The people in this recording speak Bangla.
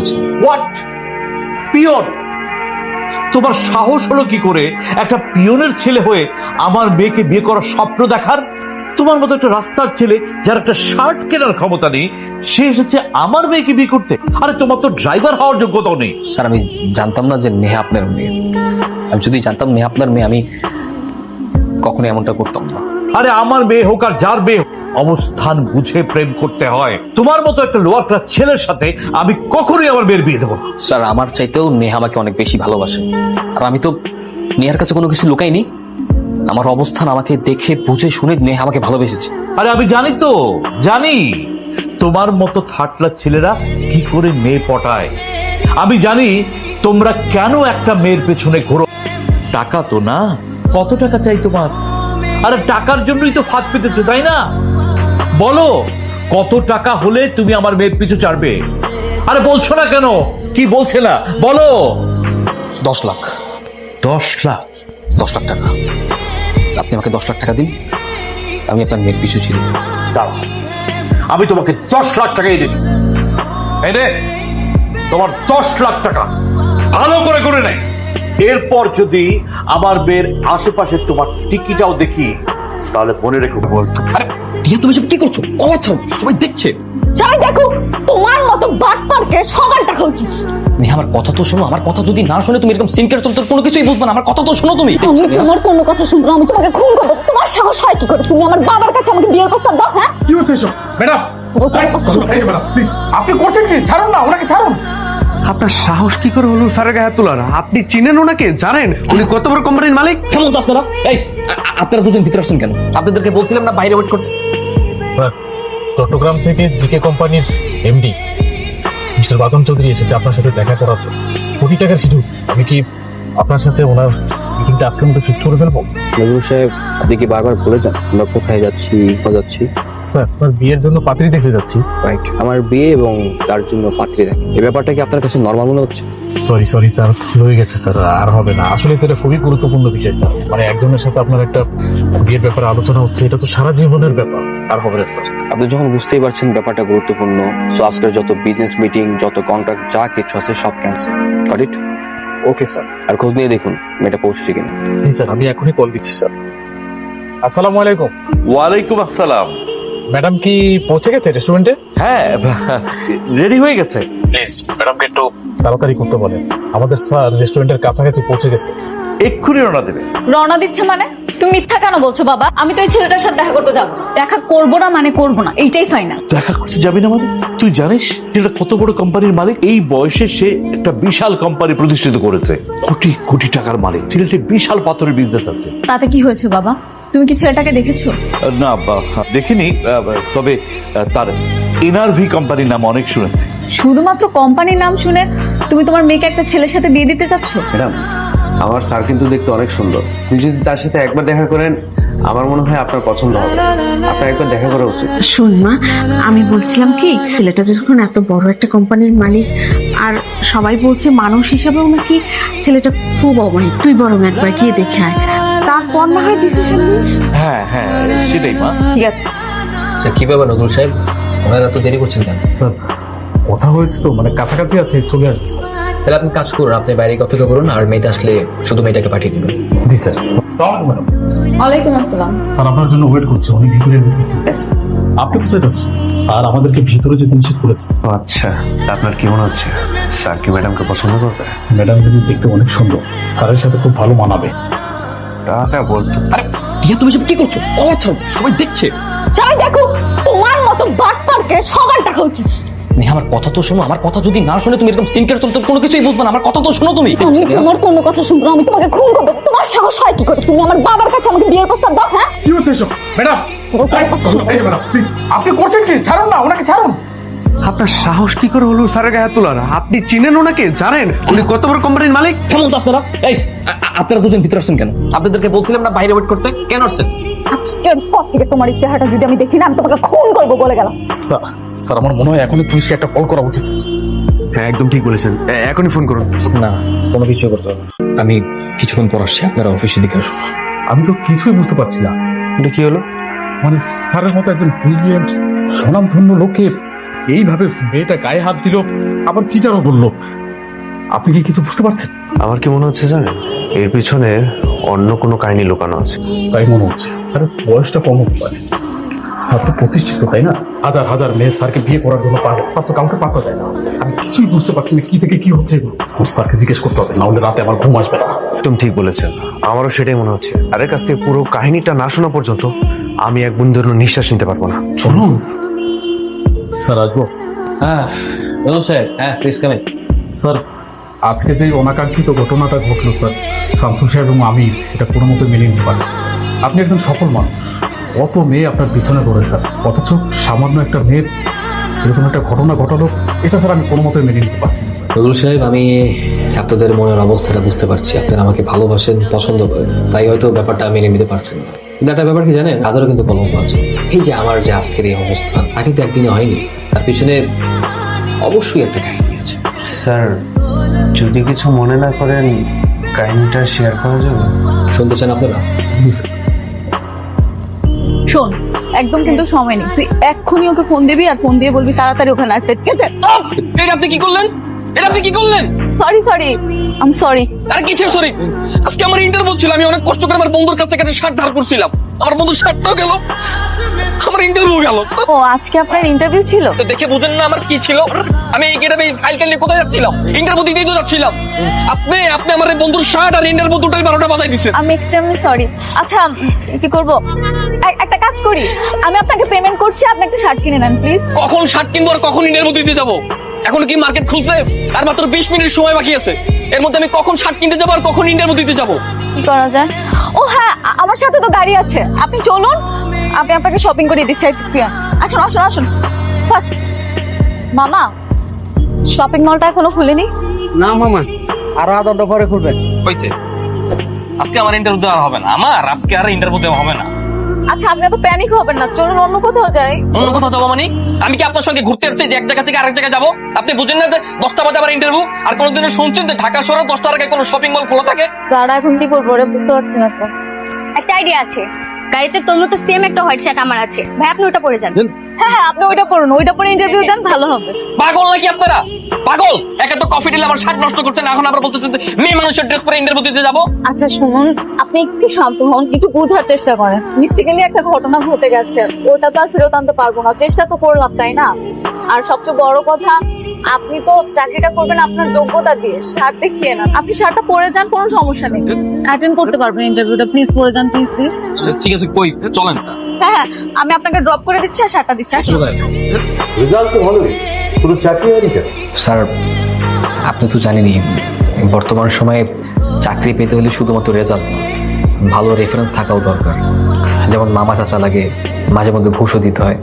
করেছে। হোয়াট? পিয়ন? তোমার সাহস হলো কি করে একটা পিয়নের ছেলে হয়ে আমার মেয়েকে বিয়ে করার স্বপ্ন দেখার? তোমার মতো একটা রাস্তার ছেলে যার একটা শার্ট কেনার ক্ষমতা নেই, সে এসেছে আমার মেয়েকে বিয়ে করতে। আরে তোমার তো ড্রাইভার হওয়ার যোগ্যতাও নেই। স্যার আমি জানতাম না যে নেহা আপনার মেয়ে। আমি যদি জানতাম নেহা আপনার মেয়ে, আমি কখনো এমনটা করতাম না। আরে আমার মেয়ে হোক আর যার মেয়ে হোক, অবস্থান বুঝে প্রেম করতে হয়। তোমার মতো একটা লোয়ার ক্লাস ছেলের সাথে আমি কখনোই আমার মেয়ের বিয়ে দেবো না। স্যার আমার চাইতেও নেহা আমাকে অনেক বেশি ভালোবাসে, আর আমি তো নেহার কাছে কোনো কিছু লুকাইনি। আমার অবস্থান আমাকে দেখে বুঝে শুনে নেহা আমাকে ভালোবেসেছে। আরে আমি জানি তো, জানি তোমার মতো থার্ড ক্লাস ছেলেরা কি করে মেয়ে পটায়। আমি জানি তোমরা কেন একটা মেয়ের পেছনে ঘোরো। টাকা তো না, কত টাকা চাই তোমার? আরে টাকার জন্যই তো ফাঁদ পেতেছো, তাই না? বলো কত টাকা হলে তুমি আমার মেয়ের পিছু ছাড়বে? আরে বলছো না কেন? কি বলছে না বলো? 10 লাখ। 10 লাখ? 10 লাখ টাকা। আপনি আমাকে 10 লাখ টাকা দিন, আমি আপনার মেয়ের পিছু ছিল। দাঁড়াও, আমি তোমাকে 10 লাখ টাকা এনে দিচ্ছি। এই নে, তোমার 10 লাখ টাকা। ভালো করে করে নেই। এরপর যদি আমার মেয়ের আশেপাশে তোমার টিকিটাও দেখি, তাহলে মনে রেখো বলতো। আরে রিয়া, তুমি সব কি করছো? কলা ছাড়ো, সবাই দেখছে। সবাই দেখো, তোমার মতো বাটপারকে সবার দেখা উচিত। নেহা আমার কথা তো শোনো। আমার কথা যদি না শুনে তুমি এরকম সিনকের তোর কোনো কিছুই বুঝবে না। আমার কথা তো শোনো তুমি। আমি তোমার কোনো কথা শুনবো না, আমি তোমাকে খুন করবো। তোমার সাহস হয় কি করে? তুমি আমার বাবার কাছে আমাকে বিয়ের প্রস্তাব দাও? হ্যাঁ, কি হচ্ছে এসব? ম্যাডাম, আপনি করছেন কি? ছাড়ুন না ওনাকে, ছাড়ুন। আপনার সাহস কি করে হলো স্যারের গায়ে হাত তোলার? আপনি চিনেন ওনাকে? জানেন উনি কত বড় কোম্পানির মালিক? কেমন তো আপনারা? এই আপনারা দুজন ভিতরে আসছেন কেন? আপনাদেরকে বলছিলাম না বাইরে ওয়েট করতে। চট্টগ্রাম থেকে জিকে কোম্পানির এমডি মিস্টার বাদন চৌধুরী এসেছে আপনার সাথে দেখা করার জন্য। কোটি টাকার শিডিউল। আমি কি আপনার সাথে ওনার মিটিংটা আজকের মতো ফিক্স করে ফেলবো? নজরুল সাহেব, আপনি কি বারবার বলে যান আমরা কোথায় যাচ্ছি যাচ্ছি? স্যার, আপনার বিয়ের জন্য পাত্রী দেখতে যাচ্ছি। রাইট, আমার বিয়ে এবং তার জন্য পাত্রী দেখে। এই ব্যাপারটা কি আপনার কাছে নরমাল মনে হচ্ছে? সরি স্যার, ভুল হয়ে গেছে স্যার, আর হবে না। আসলে এটা খুবই গুরুত্বপূর্ণ বিষয় স্যার। মানে একজনের সাথে আপনার একটা বিয়ের ব্যাপারে আলোচনা হচ্ছে, এটা তো সারা জীবনের ব্যাপার। আর হবে না স্যার। আপনি যখন বুঝতেই পারছেন ব্যাপারটা গুরুত্বপূর্ণ, সো আজকের যত বিজনেস মিটিং, যত কন্ট্রাক্ট, যা কিছু আছে সব cancel. Got it? Okay sir. আর খোঁজ নিয়ে দেখুন মেয়েটা পৌঁছেছে কিনা। জি স্যার, আমি এখনই কল দিচ্ছি স্যার। আসসালামু আলাইকুম। ওয়ালাইকুম আসসালাম। ম্যাডাম কি পৌঁছে গেছে রেস্টুরেন্টে? হ্যাঁ, রেডি হয়ে গেছে। প্লিজ ম্যাডামকে একটু তাড়াতাড়ি করতে বলেন। আমাদের স্যার রেস্টুরেন্টের কাছাকাছি পৌঁছে গেছে। এক্ষুনি রওনা দেবে। রওনা দিচ্ছে মানে? তুমি মিথ্যা কেন বলছো বাবা? আমি তো এই ছেলেটার সাথে দেখা করতে যাবো। দেখা করবো না মানে করবো না, এইটাই ফাইনাল। দেখা করতে যাবি না মানে? তুই জানিস এটা কত বড় কোম্পানির মালিক? এই বয়সে সে একটা বিশাল কোম্পানি প্রতিষ্ঠিত করেছে। কোটি কোটি টাকার মালিক। ছেলেটি বিশাল পাথরের বিজনেস আছে। তাতে কি হয়েছে বাবা? তুমি কি ছেলেটাকে দেখেছো? না দেখিনি, তবে তার এনআরভি কোম্পানির নাম অনেক শুনেছি। শুধুমাত্র কোম্পানির নাম শুনে তুমি তোমার মেয়েকে একটা ছেলের সাথে বিয়ে দিতে চাচ্ছ? ম্যাডাম, আমার স্যার কিন্তু দেখতে অনেক সুন্দর। আপনি যদি তার সাথে একবার দেখা করেন, আমার মনে হয় আপনার পছন্দ হবে। আপনার একবার দেখা করা উচিত। শোন মা, আমি বলছিলাম কি, ছেলেটা যখন এত বড় একটা কোম্পানির মালিক আর সবাই বলছে মানুষ হিসাবেও নাকি ছেলেটা খুব অমায়িক, তুই বরং একবার গিয়ে দেখে আয়, তারপর না হয় ডিসিশন নিস। হ্যাঁ হ্যাঁ, সেটাই মা। ঠিক আছে। আচ্ছা কি ব্যাপার নজরুল সাহেব, ওনারা এত দেরি করছেন কেন? স্যার, কথা হয়েছে তো, মানে কাছাকাছি আছে, চলে আসবে স্যার। তাহলে আপনি কাজ করুন, আপনি বাইরে অপেক্ষা করুন, আর মেয়েটা আসলে শুধু মেয়েটাকে পাঠিয়ে দিবেন। জি স্যার। আসসালামু আলাইকুম ম্যাডাম। ওয়ালাইকুম আসসালাম। স্যার আপনার জন্য ওয়েট করছি, উনি ভিতরে ঢুকছেন। আপনি কোথায় যাচ্ছেন? স্যার আমাদেরকে ভিতরে যেতে নিষেধ করেছে। ও আচ্ছা, তা আপনার কি মনে হচ্ছে স্যার কি ম্যাডামকে পছন্দ করবে? ম্যাডাম কিন্তু দেখতে অনেক সুন্দর, স্যারের সাথে খুব ভালো মানাবে। টাকা বলতো। আরে রিয়া, তুমি সব কি করছো? কলা ছাড়ো, সবাই দেখছে। সবাই দেখো, তোমার মতো বাটপারকে সবার দেখা উচিত। নেহা আমার কথা তো শোনো। আমার কথা যদি না শুনে তুমি এরকম সিনকের তোর কোনো কিছুই বুঝবে না। আমার কথা তো শোনো তুমি। আমি তোমার কোনো কথা শুনবো না, আমি তোমাকে খুন করবো। তোমার সাহস হয় কি করে? তুমি আমার বাবার কাছে আমাকে বিয়ের প্রস্তাব দাও? হ্যাঁ, কি হচ্ছে এসব? ম্যাডাম, আপনি করছেন কি? ছাড়ুন না ওনাকে, ছাড়ুন। আপনার সাহস কি করে হলো স্যারের গায়ে হাত তোলার? আপনি চিনেন ওনাকে? জানেন উনি কত বড় কোম্পানির মালিক? কেমন তো আপনারা? এই আপনারা দুজন ভিতরে আসছেন কেন? আপনাদেরকে বলছিলাম না বাইরে ওয়েট করতে, কেন আসছেন? আজকের পর থেকে তোমার এই চেহারাটা যদি আমি দেখি না, আমি তোমাকে খুন করবো বলে গেলাম। স্যার আমার মনে হয় এখনই পুলিশকে একটা কল করা উচিত। হ্যাঁ, একদম ঠিক বলেছেন। এখনই ফোন করুন। না, কোনো কিছু করতে হবে না। আমি কিছুক্ষণ পর আসছি, আপনারা অফিসের দিকে আসুন। আমি তো কিছুই বুঝতে পারছি না। এটা কি হলো? মানে স্যারের মতো একজন ব্রিলিয়েন্ট স্বনামধন্য লোককে এইভাবে মেয়েটা গায়ে হাত দিল, আবার চিটারও বললো। আপনি কি কিছু বুঝতে পারছেন? আমার কি মনে হচ্ছে জানেন, এর পিছনে অন্য কোনো কাহিনী লুকানো আছে। তাই মনে হচ্ছে। আরে বয়সটা কম হতে পারে, স্যার তো প্রতিষ্ঠিত, তাই না? হাজার হাজার মেয়ে স্যারকে বিয়ে করার জন্য পাগল, তার তো কাউকে পাত্তা দেয় না। আমি কিছুই বুঝতে পারছি না কি থেকে কি হচ্ছে এগুলো। ওর স্যারকে জিজ্ঞেস করতে হবে, না হলে রাতে আমার ঘুম আসবে না। একদম ঠিক বলেছেন, আমারও সেটাই মনে হচ্ছে। আরের কাছ থেকে পুরো কাহিনীটা না শোনা পর্যন্ত আমি এক বন্ধুর নিঃশ্বাস নিতে পারবো না। চলুন। স্যার আসবো? হ্যাঁ বলো স্যার, হ্যাঁ প্লিজ কাম ইন। স্যার, আজকে যে অনাকাঙ্ক্ষিত ঘটনাটা ঘটলো স্যার, শামসুল সাহেব এবং আমি এটা কোনো মতো মেনে নিতে পারছি না, স্যার। আপনি একজন সফল মানুষ, কত মেয়ে আপনার পিছনে পড়ে স্যার, অথচ সামান্য একটা মেয়ের এরকম একটা ঘটনা ঘটালো, এটা স্যার আমি কোনো মতো মেনে নিতে পারছি না স্যার। নজরুল সাহেব, আমি আপনাদের মনের অবস্থাটা বুঝতে পারছি। আপনারা আমাকে ভালোবাসেন, পছন্দ করেন, তাই হয়তো ব্যাপারটা মেনে নিতে পারছেন না। কিন্তু একটা ব্যাপার কি জানেন, হাজারও কিন্তু কলঙ্ক আছে। এই যে আমার যে আজকের এই অবস্থান, তা কিন্তু একদিনে হয়নি। তার পিছনে অবশ্যই একটা কাহিনী আছে। স্যার, যদি কিছু মনে না করেন কাহিনীটা শেয়ার করা যাবে? শুনতে চান আপনারা? জি স্যার। শোন, একদম কিন্তু সময় নেই। তুই এক্ষুনি ওকে ফোন দিবি আর ফোন দিয়ে বলবি তাড়াতাড়ি ওখানে আসতে, ঠিক আছে? এটা আপনি কি করলেন? এটা আপনি কি করলেন? Sorry sorry, I am sorry. আরে কিসের সরি? আজকে আমার ইন্টারভিউ ছিল, আমি অনেক কষ্ট করে আমার বন্ধুর কাছ থেকে একটা শার্ট ধার করছিলাম। আমার বন্ধুর শার্টটাও গেল, আমার ইন্টারভিউ গেল। ও আজকে আপনার ইন্টারভিউ ছিল? তো দেখে বুঝেন না আমার কি ছিল? আমি এই গেটাবে ফাইল নিয়ে কোথায় যাচ্ছিলাম? ইন্টারভিউ দিতেই তো যাচ্ছিলাম। আপনি আমার এই বন্ধুর শার্ট আর ইন্টারভিউ দুটোই 12টা বাজাই দিচ্ছেন। আমি এক্সট্রিমলি সরি। আচ্ছা কি করব, একটা কাজ করি, আমি আপনাকে পেমেন্ট করছি, আপনি একটা শার্ট কিনে নেন প্লিজ। কখন শার্ট কিনবো আর কখন ইন্টারভিউ দিতে যাবো? এখন কি মার্কেট খুলছে? আর মাত্র 20 মিনিট সময় বাকি আছে। এর মধ্যে আমি কখন শার্ট কিনতে যাবো আর কখন ইন্টারভিউ দিতে যাবো? কি করা যায়? ও হ্যাঁ, আমার সাথে তো গাড়ি আছে, আপনি চলুন, আমি আপনাকে শপিং করে দিচ্ছি। আসুন আসুন আসুন। ফার্স্ট মামা, শপিং মলটা এখনো খুলেনি? না মামা, আরো আধা ঘন্টা পরে খুলবেন। হয়েছে, আজকে আমার ইন্টারভিউ দেওয়া হবে না। আমার আজকে আর ইন্টারভিউ দেওয়া হবে না। আচ্ছা আপনি এত প্যানিক হবেন না, চলুন অন্য কোথাও যাই। অন্য কোথাও যাবো মানে? আমি কি আপনার সঙ্গে ঘুরতে এসেছি যে এক জায়গা থেকে আরেক জায়গায় যাবো? আপনি বুঝেন না যে 10টা বাজে আমার ইন্টারভিউ? আর কোনোদিনও শুনছেন যে ঢাকা শহরে 10টার আগে কোনো শপিং মল খোলা থাকে? যারা এখন কি করবো রে, বুঝতে পারছি না তো। একটা আইডিয়া আছে, গাড়িতে তোর মতো সেম একটা হোয়াইট শার্ট আমার আছে, ভাই আপনি ওটা পরে যান। হ্যাঁ হ্যাঁ, আপনি ওইটা পড়ুন, ওইটা পরে ইন্টারভিউ দেন, ভালো হবে। পাগল নাকি আপনারা? পাগল! একে তো কফি দিলে আমার শার্ট নষ্ট করছেন, এখন আবার বলতেছেন যে মেয়ে মানুষের ড্রেস পরে ইন্টারভিউ দিতে যাবো। আচ্ছা শুনুন, আপনি একটু শান্ত হন, একটু বোঝার চেষ্টা করেন। মিস্টেকেলি একটা ঘটনা ঘটে গেছে, ওটা তো আর ফেরত আনতে পারবো না, চেষ্টা তো করলাম তাই না? আর সবচেয়ে বড় কথা, আপনি তো চাকরিটা করবেন আপনার যোগ্যতা দিয়ে, শার্ট দেখিয়ে না। আপনি শার্টটা পরে যান, কোনো সমস্যা নেই, অ্যাটেন্ড করতে পারবেন ইন্টারভিউটা। প্লিজ পরে যান, প্লিজ প্লিজ। ঠিক আছে, কই চলেন। হ্যাঁ হ্যাঁ, আমি আপনাকে ড্রপ করে দিচ্ছি আর শার্টটা দিচ্ছি। আসুন। রেজাল্ট তো ভালোই, শুধু চাকরি হয়নি কেন? স্যার, আপনি তো জানেনই বর্তমান সময়ে চাকরি পেতে হলে শুধুমাত্র রেজাল্ট না, ভালো রেফারেন্স থাকাও দরকার। যেমন মামা চাচা লাগে, মাঝে মধ্যে ঘুষও দিতে হয়।